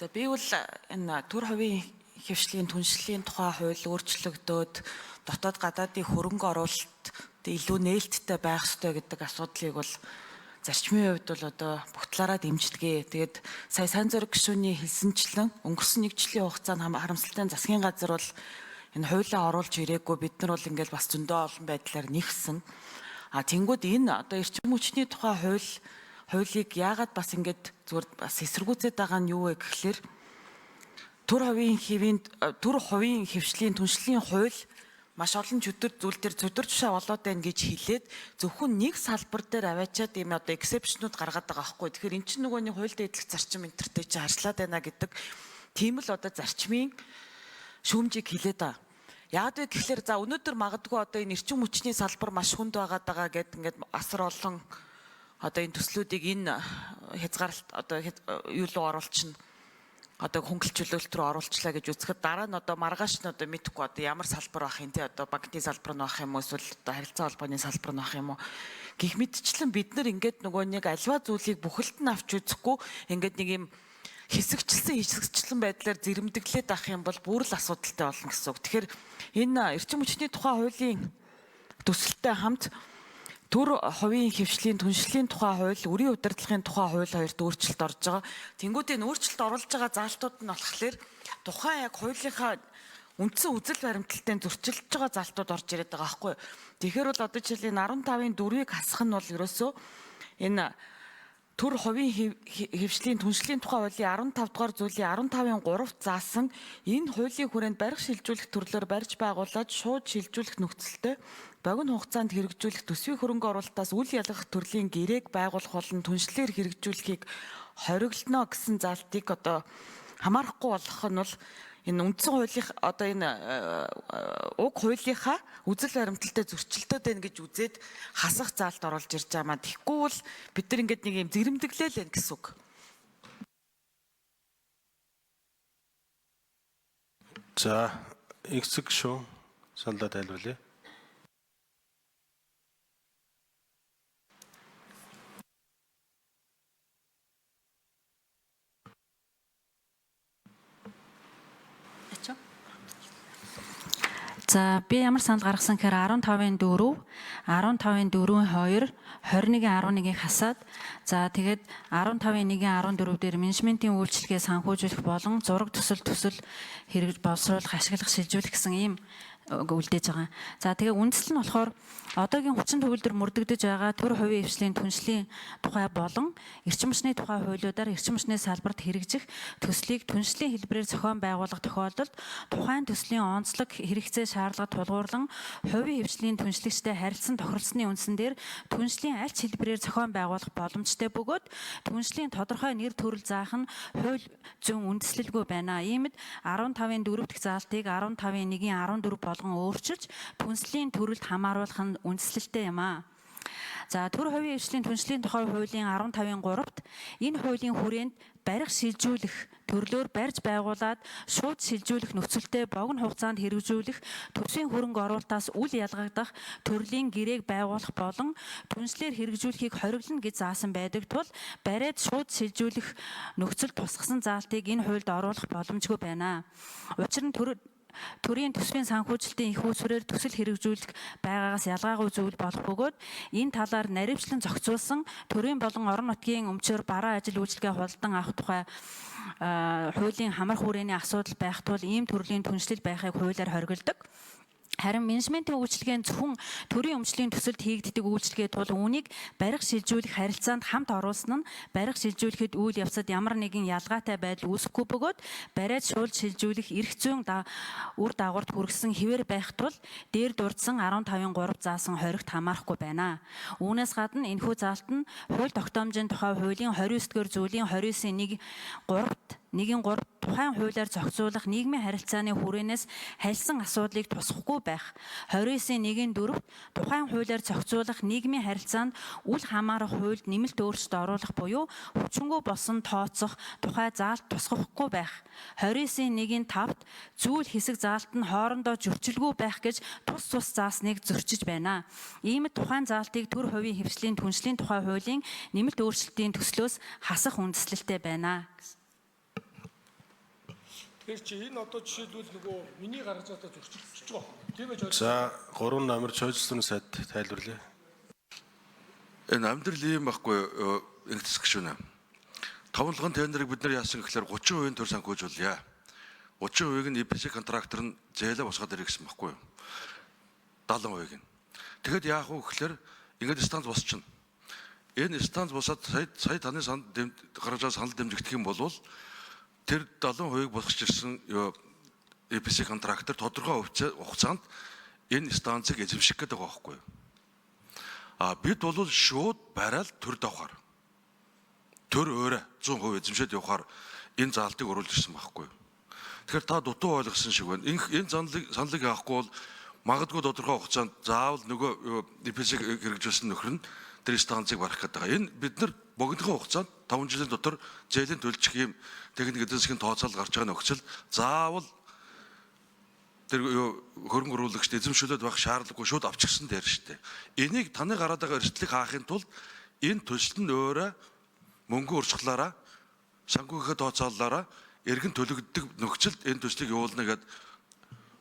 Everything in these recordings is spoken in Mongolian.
За би бол энэ төр хувийн хэвшлийн түншлэлийн тухай хууль өөрчлөгдөөд дотоод гадаадын хөрөнгө оруулалт илүү нээлттэй байх ёстой гэдэг асуудлыг бол зарчмын хувьд бол одоо бүх талаараа дэмждэг. Тэгээд сая сайн зориг гишүүний хэлсэнчлэн өнгөрсөн 1 жилийн хугацаанд харамсалтай засгийн газар бол энэ хуулиа оруулж ирээгүй, бид нар бол ингээл бас зөндөө олон байдлаар нэгсэн. Тэнгүүд энэ одоо эрчим хүчний тухай хуулийг яагаад бас ингээд зүгээр бас эсэргүүцээд байгаа нь юу вэ гэхлээр төр хувийн хэвшлийн түншлэлийн хууль маш олон зүйл дээр цодор тушаа болоод байна гэж хэлээд зөвхөн нэг салбар дээр аваачаад ийм одоо эксепшнүүд гаргаад байгаа байхгүй. Тэгэхээр эн чинь нөгөө нэг хуульд эдлэх зарчим энтертэй чи харьцлаад байна гэдэг тийм л одоо зарчмын шүүмжийг хэлээд байгаа. Яагаад вэ гэхлээр за өнөөдөр магадгүй одоо энэ эрчим хүчний салбар маш хүнд байгаад байгаа гэд ингээд асар олон одоо энэ төслүүдийг энэ хязгаарлалт одоо юу руу оруулчихна. Одоо хөнгөлчлөлт рүү оруулчлаа гэж үзэхэд дараа нь одоо маргааш нь одоо мэдхгүй одоо ямар салбар байх юм те одоо банкны салбар нь байх юм уу эсвэл одоо харилцаа холбооны салбар нь байх юм уу гэх мэтчлэн бид нар ингээд нөгөө нэг альва зүйлийг бүхэлд нь авч үзэхгүй ингээд нэг юм хэсэгчлэн байдлаар зэрэмдэглээд авах юм бол бүр л асуудалтай болно гэсэн үг. Тэгэхээр энэ эрчим хүчний тухай хуулийн төсөлтэй хамт төр хувийн хэвшлийн түншлэлийн тухай хууль, үрийн удирдлагын тухай хууль хоёрт өөрчлөлт орж байгаа. Тэнгүүдийн өөрчлөлт оруулж байгаа заалтууд нь болохоор тухайн яг хуулийнхаа үндсэн үзэл баримталтай зөрчилдөж байгаа заалтууд орж ирээд байгаа байхгүй. Тэгэхээр бол одоо жишээлийн 15-ын 4-ийг хасах нь бол ерөөсөө энэ төр хувийн хэвшлийн түншлэлийн тухай хуулийн 15 дугаар зүйлийн 15-ын 3-т заасан энэ хуулийн хүрээнд барих шилжүүлэх төрлөөр барьж байгуулад шууд шилжүүлэх нөхцөлтэй богино хугацаанд хэрэгжүүлэх төсвийн хөрөнгө оруулалтаас үл ялгах төрлийн гэрээг байгуулах болон түншлэлээр хэрэгжүүлэхийг хориглоно гэсэн заалтыг одоо хамаарахгүй болгох нь бол энэ үндсэн хуулийн одоо энэ уг хуулийнхаа үзэл баримталтай зөрчилдөд байна гэж үзээд хасах заалт оруулж ирж байгаа маа. Тэгэхгүй бол бид нар ингээд нэг юм зэрэмдэглээл байна гэсэн үг. За, эцэг шүү. Саналаа тайлбарлая. За би ямар санал гаргасан гэхээр 15-ын 4, 15-ын 4-ийн 2, 21-ийн 11-ийг хасаад за тэгээд 15-ийн 1-ийн 14 дээр менежментийн үйлчилгээ санхүүжүүлэх болон зураг төсөл хэрэгж боловсруулах, ашиглах, шилжүүлэх гэсэн ийм үлдээж байгаа. За тэгээ үндэслэл нь болохоор одоогийн хүчин төгөлдөр мөрдөгдөж байгаа төр хувийн хэвшлийн түншлийн тухай болон эрчим хүчний тухай хуулиудаар эрчим хүчний салбарт хэрэгжих төслийг түншлийн хэлбэрээр зохион байгуулах тохиолдолд тухайн төслийн онцлог хэрэгцээ шаардлага тулгуурлан хувийн хэвшлийн түншлэгчтэй харилцан тохиролцсны үндсэн дээр түншлийн аль ч хэлбэрээр зохион байгуулах боломжтой бөгөөд түншлийн тодорхой нэр төрөл заах нь хууль зүйн үндэслэлгүй байна. Иймд 15-ын 4 дахь заалтыг 15-ын 1-ийн 14 болгон өөрчилж түнслийн төрөлд хамааруулах нь үндэслэлтэй юм аа. За төр хувийн хэвшлийн түншлийн тухай хуулийн 15-ын 3-т энэ хуулийн хүрээнд барих шилжүүлэх төрлөөр барьж байгуулад шууд шилжүүлэх нөхцөлтэй богино хугацаанд хэрэгжүүлэх төсвийн хөрөнгө оруулалтаас үл ялгагдах төрлийн гэрээг байгуулах болон түншлэр хэрэгжүүлэхийг хориглоно гэж заасан байдаг тул бариад шууд шилжүүлэх нөхцөл тусгасан заалтыг энэ хуульд оруулах боломжгүй байна. Учир нь төрийн төсвийн санхүүжилтийн их үүсвэрээр төсөл хэрэгжүүлэх байгаагаас ялгаагүй зүйл болох бөгөөд энэ талаар наривчлан зохицуулсан төрийн болон орон нутгийн өмчөөр бараа ажил үйлчилгээ худалдан авах тухай хуулийн хамрах хүрээний асуудал байх тул ийм төрлийн түншлэл байхыг хуулиар хориглодог. Харин менежментийн үйлчилгээ нь зөвхөн төрийн өмчлийн төсөлд хийгддэг үйлчилгээ тул үүнийг барих шилжүүлэх харилцаанд хамт оруулсан нь барих шилжүүлэхэд үйл явцад ямар нэгэн ялгаатай байдал үүсэхгүй бөгөөд бариад шууд шилжүүлэх эрх зүйн үр дагаварт хүргэсэн хэвээр байх тул дээр дурдсан 15-ын 3 заасан хоригт хамаарахгүй байна. Үүнээс гадна энэхүү заалт нь хууль тогтоомжийн тухай хуулийн 29-р зүйлийн 29-ийн 1-3-т 1-3 тухайн хуулиар зохицуулах нийгмийн харилцааны хүрээнээс хальсан асуудлыг тусахгүй байх. 29-ийн 1-4 тухайн хуулиар зохицуулах нийгмийн харилцаанд үл хамаарах хуульд нэмэлт өөрчлөлт оруулах буюу хүчингү болсон тооцох тухай заалт тусгахгүй байх. 29-ийн 1-5-т зүйл хэсэг заалт нь хоорондоо зөрчилгүй байх гэж тус заасныг зөрчиж байна. Иймд тухайн заалтыг төр хувийн хэвшлийн түншлийн тухай хуулийн нэмэлт өөрчлөлтийн төслөөс хасах үндэслэлтэй байна. Тэр чи энэ одоо жишээлбэл нөгөө миний гаргаж байгаа зөрчилдөж байгаа. Тийм ээ. За 3 номер чойжлын сайд тайлбарлая. Энэ амьдрал ийм байхгүй ингэдэг гүшүүнэ. Тавлгын тендерыг бид нар яасан гэхээр 30% төр санхүүжүүлъя. 30%-ийг нь EPC контрактор нь зээлээ босгоод ирэх гэсэн байхгүй юу? 70%-ийг нь. Тэгэхэд яах вэ гэхээр ингээд станц босчихно. Энэ станц босоод сая таны гаргаж санал дэмжигдэх юм бол тэр 70%-ийг босгож ирсэн EPC контрактор тодорхой хугацаанд энэ станцыг эзэмших гэдэг байгаа байхгүй юу? Бид бол шууд барайл төр давхаар төр өөрөө 100% эзэмшээд явахаар энэ заалтыг оруулж ирсэн байхгүй юу? Тэгэхээр та дутуу ойлгосон шиг байна. Энэ саналыг авахгүй бол магадгүй тодорхой хугацаанд заавал нөгөө EPC хэрэгжүүлсэн нөхөр нь тэр станцыг барах гэдэг байгаа. Энэ бид нар богинохон хугацаанд 5 жилийн дотор зээлийн төлчих юм техник эдийн засгийн тооцоол гарч байгаа нөхцөл заавал тэр хөрөнгө оруулагчд эзэмшүүлээд байх шаардлагагүй шууд авчихсан дээр шүү дээ. Энийг таны гараад байгаа эрсдлийг хаахын тулд энэ төсөл нь өөрөө мөнгө урсгалаараа санхүүгийн тооцооллоороо эргэн төлөгддөг нөхцөлд энэ төслийг явуулна гэдэг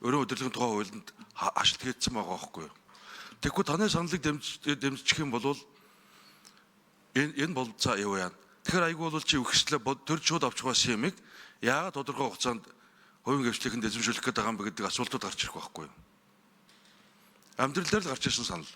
өрөө удирдлагын тухай хуулинд ашигт хийгдсэн байгаа байхгүй юу? Тэгэхгүй таны саналыг дэмжих юм бол энэ бол за юу яа. Тэгэхээр айгүй бол чи өгчлээ төр шууд авч байгаа юмыг яагаад тодорхой хугацаанд хувийн гэрчлэхэнд эзэмшүүлэх гэдэг юм бэ гэдэг асуултууд гарч ирэх байхгүй юу? Амьдрал дээр л гарч ирсэн санал.